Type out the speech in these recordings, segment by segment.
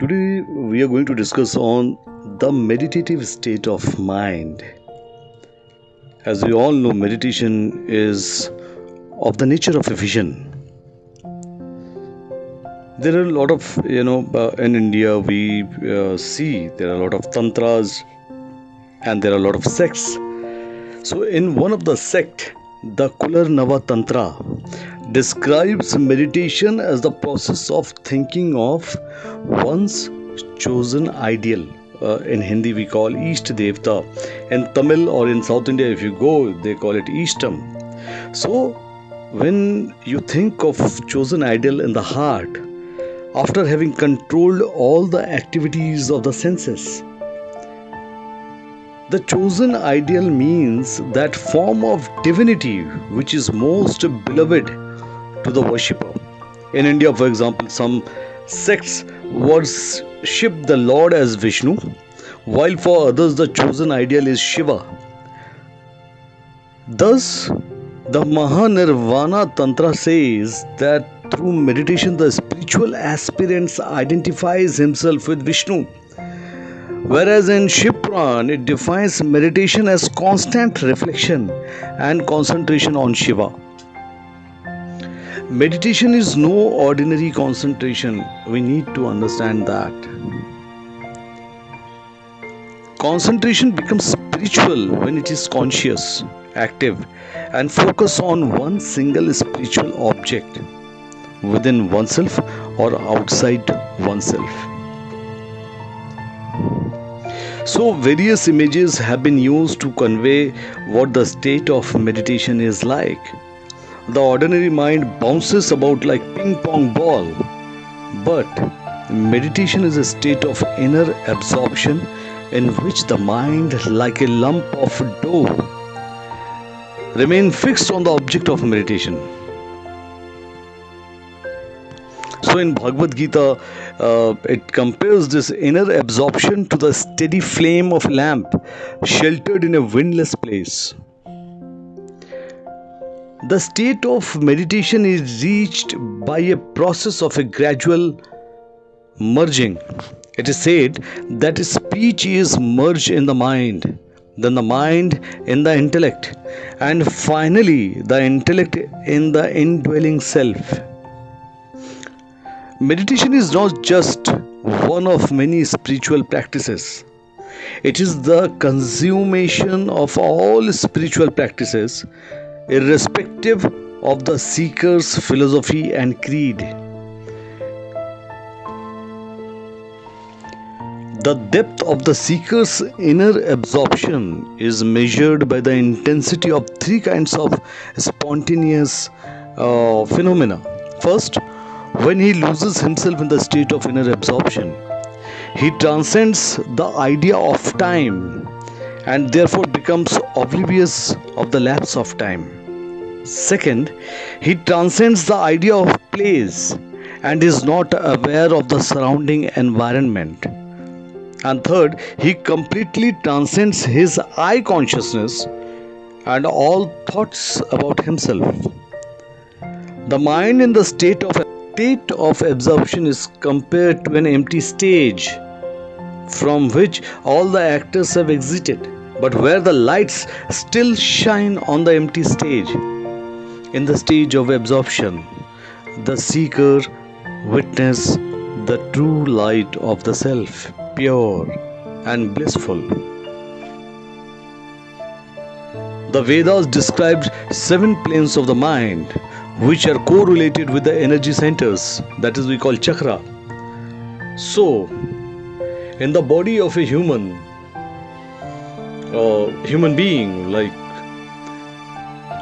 Today we are going to discuss on the meditative state of mind. As we all know, meditation is of the nature of a vision. There are a lot of, in India we see there are a lot of tantras and there are a lot of sects. So in one of the sect, the Kular Tantra describes meditation as the process of thinking of one's chosen ideal. In Hindi we call East Devta. In Tamil or in South India, if you go, they call it Eastam. So when you think of chosen ideal in the heart, after having controlled all the activities of the senses, the chosen ideal means that form of divinity which is most beloved to the worshipper. In India, for example, some sects worship the Lord as Vishnu, while for others the chosen ideal is Shiva. Thus, the Mahanirvana Tantra says that through meditation the spiritual aspirant identifies himself with Vishnu. Whereas in Shiv Puran, it defines meditation as constant reflection and concentration on Shiva. Meditation is no ordinary concentration. We need to understand that. Concentration becomes spiritual when it is conscious, active, and focused on one single spiritual object within oneself or outside oneself. So various images have been used to convey what the state of meditation is like. The ordinary mind bounces about like ping pong ball, but meditation is a state of inner absorption in which the mind, like a lump of dough, remain fixed on the object of meditation. So in Bhagavad Gita, it compares this inner absorption to the steady flame of a lamp sheltered in a windless place. The state of meditation is reached by a process of a gradual merging. It is said that speech is merged in the mind, then the mind in the intellect, and finally the intellect in the indwelling self. Meditation is not just one of many spiritual practices. It is the consummation of all spiritual practices, irrespective of the seeker's philosophy and creed. The depth of the seeker's inner absorption is measured by the intensity of three kinds of spontaneous phenomena. First, when he loses himself in the state of inner absorption, he transcends the idea of time and therefore becomes oblivious of the lapse of time. Second, he transcends the idea of place and is not aware of the surrounding environment. And third, he completely transcends his I consciousness and all thoughts about himself. The mind in the state of absorption is compared to an empty stage from which all the actors have exited, but where the lights still shine on the empty stage. In the stage of absorption, the seeker witnesses the true light of the self, pure and blissful. The Vedas describe 7 planes of the mind, which are correlated with the energy centers, that is we call chakra. So, in the body of a human being, like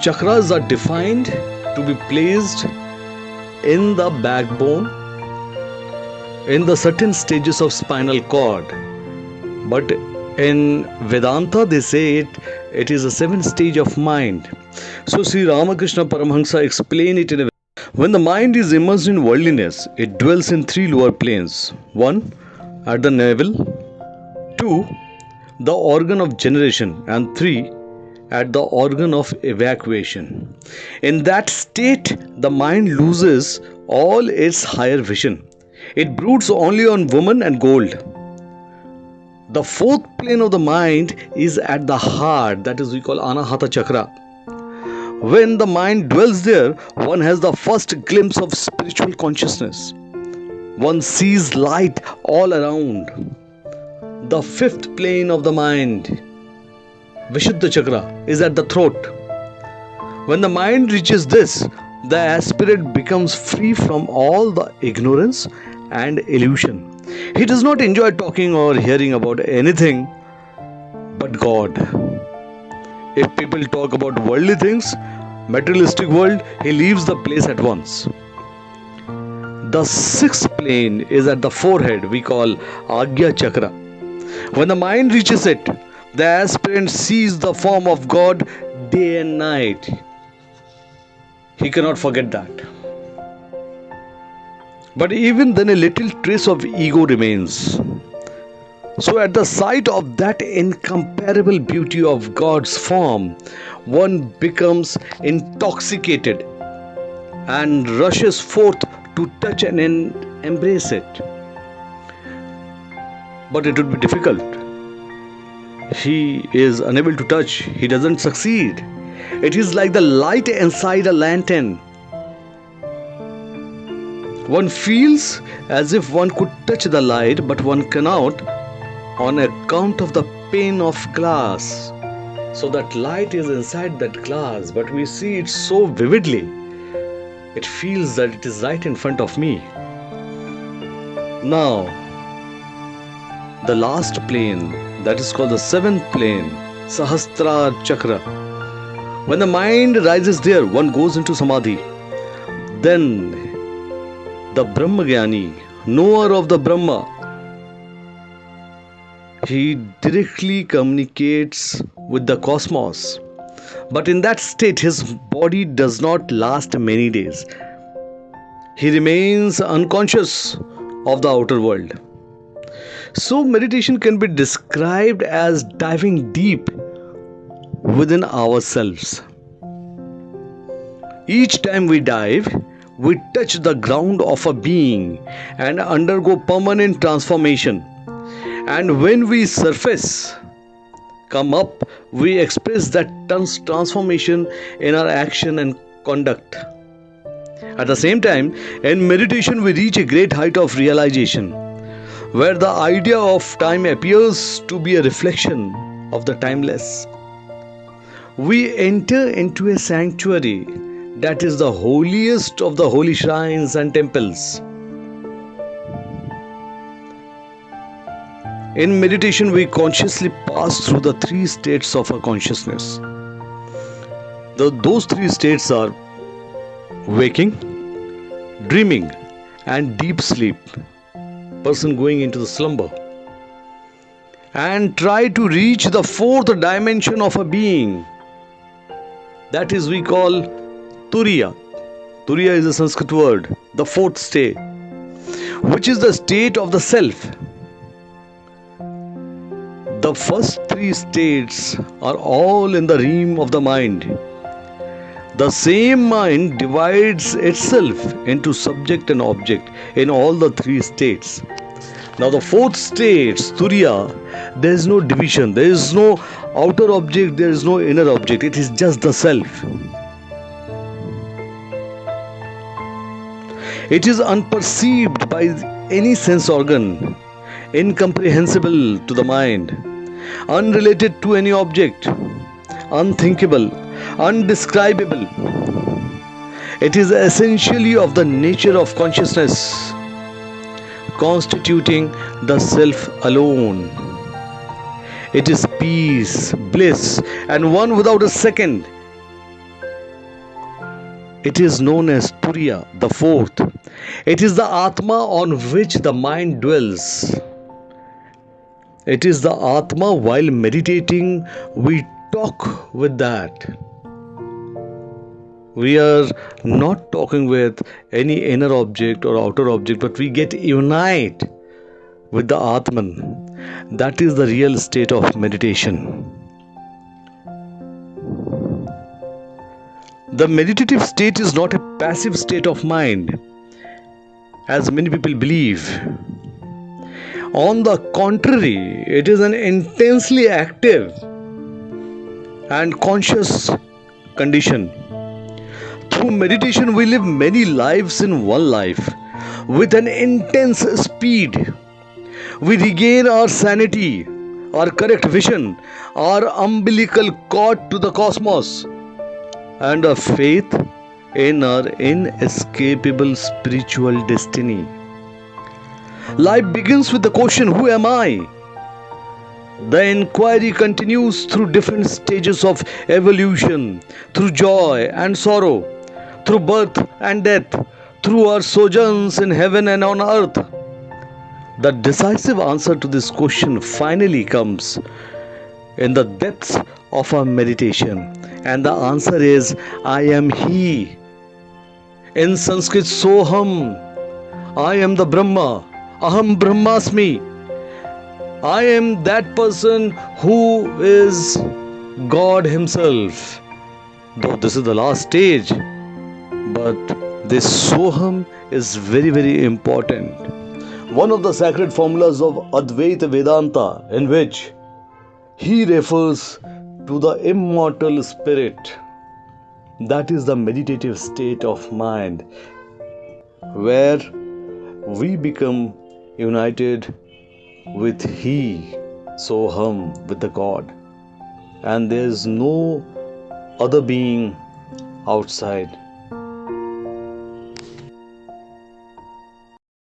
chakras are defined to be placed in the backbone, in the certain stages of spinal cord. But in Vedanta, they say it is a 7th stage of mind. So Sri RAMAKRISHNA Paramhansa explained it in a way. When the mind is immersed in worldliness, it dwells in 3 lower planes. 1, at the navel. 2, the organ of generation. And 3, at the organ of evacuation. In that state, the mind loses all its higher vision. It broods only on woman and gold. The fourth plane of the mind is at the heart, that is we call Anahata Chakra. When the mind dwells there, one has the first glimpse of spiritual consciousness. One sees light all around. The fifth plane of the mind, Vishuddha Chakra, is at the throat. When the mind reaches this, the aspirant becomes free from all the ignorance and illusion. He does not enjoy talking or hearing about anything but God. If people talk about worldly things, materialistic world, he leaves the place at once. The sixth plane is at the forehead, we call Agya Chakra. When the mind reaches it, the aspirant sees the form of God day and night. He cannot forget that. But even then a little trace of ego remains. So at the sight of that incomparable beauty of God's form, one becomes intoxicated and rushes forth to touch and embrace it. But it would be difficult. He is unable to touch. He doesn't succeed. It is like the light inside a lantern. One feels as if one could touch the light, but one cannot on account of the pane of glass. So that light is inside that glass, but we see it so vividly. It feels that it is right in front of me. Now, the last plane, that is called the seventh plane, Sahasrara Chakra. When the mind rises there, one goes into Samadhi. Then the Brahmagyani, knower of the Brahma, he directly communicates with the cosmos. But in that state, his body does not last many days. He remains unconscious of the outer world. So meditation can be described as diving deep within ourselves. Each time we dive, we touch the ground of a being and undergo permanent transformation. And when we surface, come up, we express that transformation in our action and conduct. At the same time, in meditation we reach a great height of realization, where the idea of time appears to be a reflection of the timeless. We enter into a sanctuary that is the holiest of the holy shrines and temples. In meditation, we consciously pass through the three states of our consciousness. Those three states are waking, dreaming, and deep sleep. Person going into the slumber. And try to reach the fourth dimension of a being. That is we call Turiya. Turiya is a Sanskrit word, the fourth state, which is the state of the self. The first three states are all in the realm of the mind. The same mind divides itself into subject and object in all the three states. Now the fourth state, Turiya, there is no division, there is no outer object, there is no inner object, it is just the self. It is unperceived by any sense organ, incomprehensible to the mind, unrelated to any object, unthinkable, undescribable. It is essentially of the nature of consciousness, constituting the self alone. It is peace, bliss, and one without a second. It is known as Turiya, the fourth. It is the Atma on which the mind dwells. It is the Atma. While meditating, we talk with that. We are not talking with any inner object or outer object, but we get unite with the Atman. That is the real state of meditation. The meditative state is not a passive state of mind. as many people believe. On the contrary, it is an intensely active and conscious condition. Through meditation, we live many lives in one life with an intense speed. We regain our sanity, our correct vision, our umbilical cord to the cosmos, and a faith in our inescapable spiritual destiny. Life begins with the question, who am I? The inquiry continues through different stages of evolution, through joy and sorrow, through birth and death, through our sojourns in heaven and on earth. The decisive answer to this question finally comes in the depths of our meditation, and the answer is, I am He. In Sanskrit, Soham, I am the Brahma, Aham Brahmasmi. I am that person who is God Himself. Though this is the last stage, but this Soham is very, very important. One of the sacred formulas of Advaita Vedanta, in which he refers to the immortal spirit, that is the meditative state of mind, where we become united with He, Soham, with the God, and there is no other being outside.